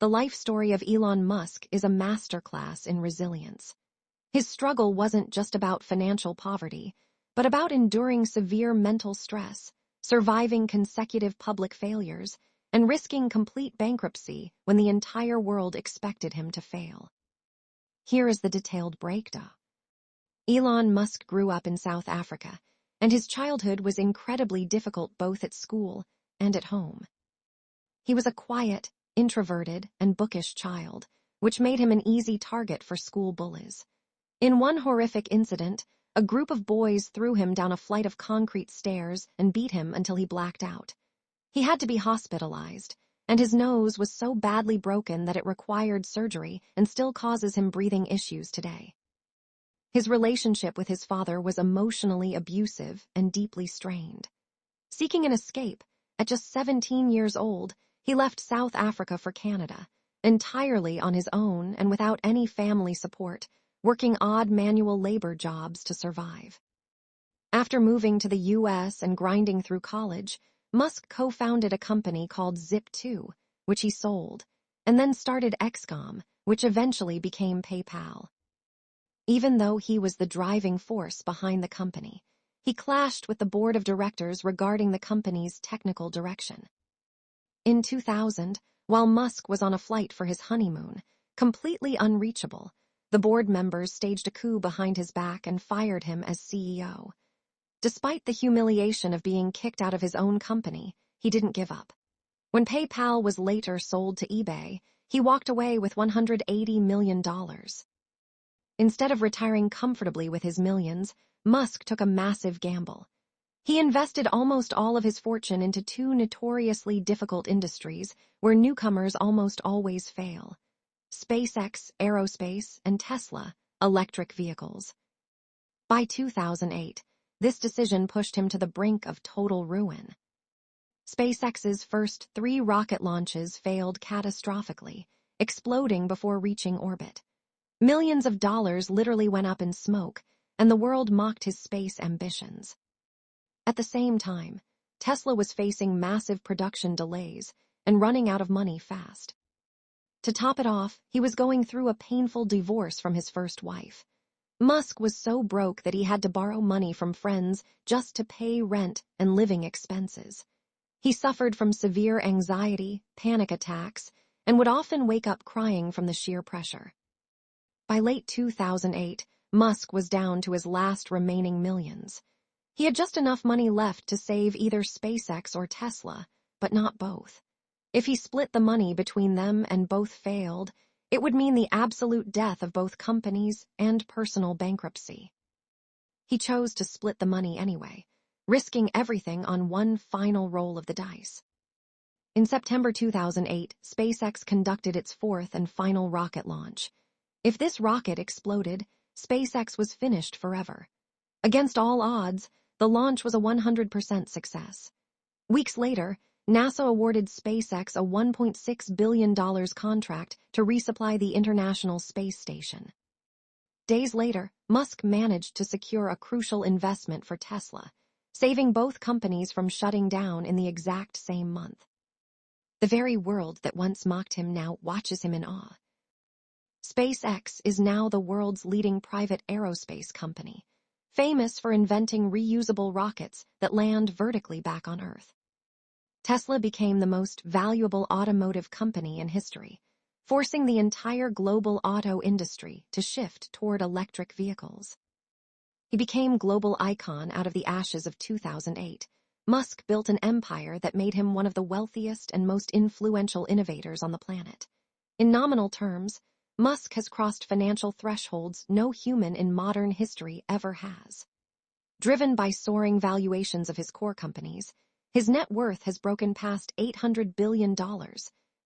the life story of Elon Musk is a masterclass in resilience. His struggle wasn't just about financial poverty, but about enduring severe mental stress, surviving consecutive public failures, and risking complete bankruptcy when the entire world expected him to fail. Here is the detailed breakdown. Elon Musk grew up in South Africa, and his childhood was incredibly difficult both at school and at home. He was a quiet, introverted, and bookish child, which made him an easy target for school bullies. In one horrific incident, a group of boys threw him down a flight of concrete stairs and beat him until he blacked out. He had to be hospitalized, and his nose was so badly broken that it required surgery and still causes him breathing issues today. His relationship with his father was emotionally abusive and deeply strained. Seeking an escape, at just 17 years old, he left South Africa for Canada, entirely on his own and without any family support, working odd manual labor jobs to survive. After moving to the U.S. and grinding through college, Musk co-founded a company called Zip2, which he sold, and then started XCOM, which eventually became PayPal. Even though he was the driving force behind the company, he clashed with the board of directors regarding the company's technical direction. In 2000, while Musk was on a flight for his honeymoon, completely unreachable, the board members staged a coup behind his back and fired him as CEO. Despite the humiliation of being kicked out of his own company, he didn't give up. When PayPal was later sold to eBay, he walked away with $180 million. Instead of retiring comfortably with his millions, Musk took a massive gamble. He invested almost all of his fortune into two notoriously difficult industries where newcomers almost always fail: SpaceX, aerospace, and Tesla, electric vehicles. By 2008, this decision pushed him to the brink of total ruin. SpaceX's first 3 rocket launches failed catastrophically, exploding before reaching orbit. Millions of dollars literally went up in smoke, and the world mocked his space ambitions. At the same time, Tesla was facing massive production delays and running out of money fast. To top it off, he was going through a painful divorce from his first wife. Musk was so broke that he had to borrow money from friends just to pay rent and living expenses. He suffered from severe anxiety, panic attacks, and would often wake up crying from the sheer pressure. By late 2008, Musk was down to his last remaining millions. He had just enough money left to save either SpaceX or Tesla, but not both. If he split the money between them and both failed, it would mean the absolute death of both companies and personal bankruptcy. He chose to split the money anyway, risking everything on one final roll of the dice. In September 2008, SpaceX conducted its 4th and final rocket launch. If this rocket exploded, SpaceX was finished forever. Against all odds, the launch was a 100% success. Weeks later, NASA awarded SpaceX a $1.6 billion contract to resupply the International Space Station. Days later, Musk managed to secure a crucial investment for Tesla, saving both companies from shutting down in the exact same month. The very world that once mocked him now watches him in awe. SpaceX is now the world's leading private aerospace company, famous for inventing reusable rockets that land vertically back on Earth. Tesla became the most valuable automotive company in history, forcing the entire global auto industry to shift toward electric vehicles. He became global icon out of the ashes of 2008. Musk built an empire that made him one of the wealthiest and most influential innovators on the planet. In nominal terms, Musk has crossed financial thresholds no human in modern history ever has. Driven by soaring valuations of his core companies, his net worth has broken past $800 billion,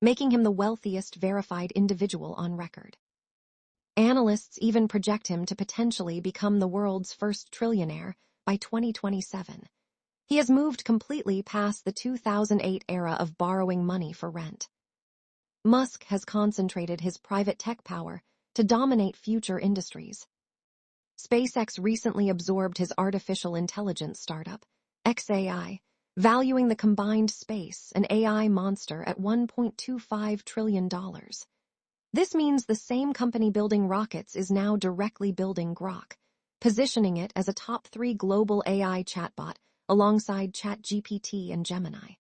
making him the wealthiest verified individual on record. Analysts even project him to potentially become the world's first trillionaire by 2027. He has moved completely past the 2008 era of borrowing money for rent. Musk has concentrated his private tech power to dominate future industries. SpaceX recently absorbed his artificial intelligence startup, xAI, valuing the combined space and AI monster at $1.25 trillion. This means the same company building rockets is now directly building Grok, positioning it as a top 3 global AI chatbot alongside ChatGPT and Gemini.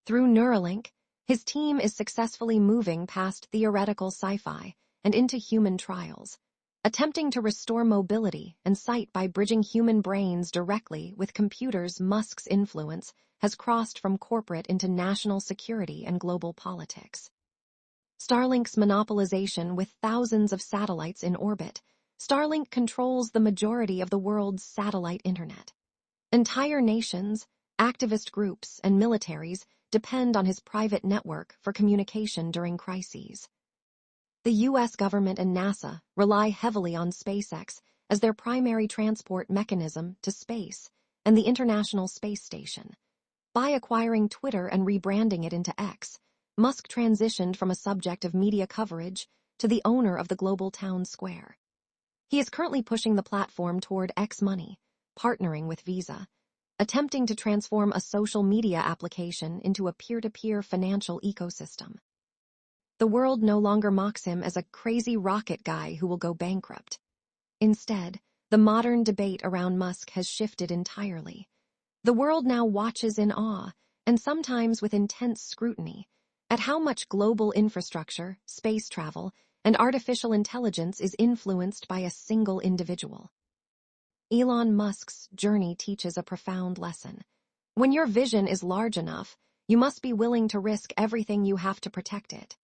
Through Neuralink, his team is successfully moving past theoretical sci-fi and into human trials, attempting to restore mobility and sight by bridging human brains directly with computers. Musk's influence has crossed from corporate into national security and global politics. Starlink's monopolization with thousands of satellites in orbit. Starlink controls the majority of the world's satellite internet. Entire nations, activist groups, and militaries depend on his private network for communication during crises. The U.S. government and NASA rely heavily on SpaceX as their primary transport mechanism to space and the International Space Station. By acquiring Twitter and rebranding it into X, Musk transitioned from a subject of media coverage to the owner of the global town square. He is currently pushing the platform toward X Money, partnering with Visa, attempting to transform a social media application into a peer-to-peer financial ecosystem. The world no longer mocks him as a crazy rocket guy who will go bankrupt. Instead, the modern debate around Musk has shifted entirely. The world now watches in awe, and sometimes with intense scrutiny, at how much global infrastructure, space travel, and artificial intelligence is influenced by a single individual. Elon Musk's journey teaches a profound lesson. When your vision is large enough, you must be willing to risk everything you have to protect it.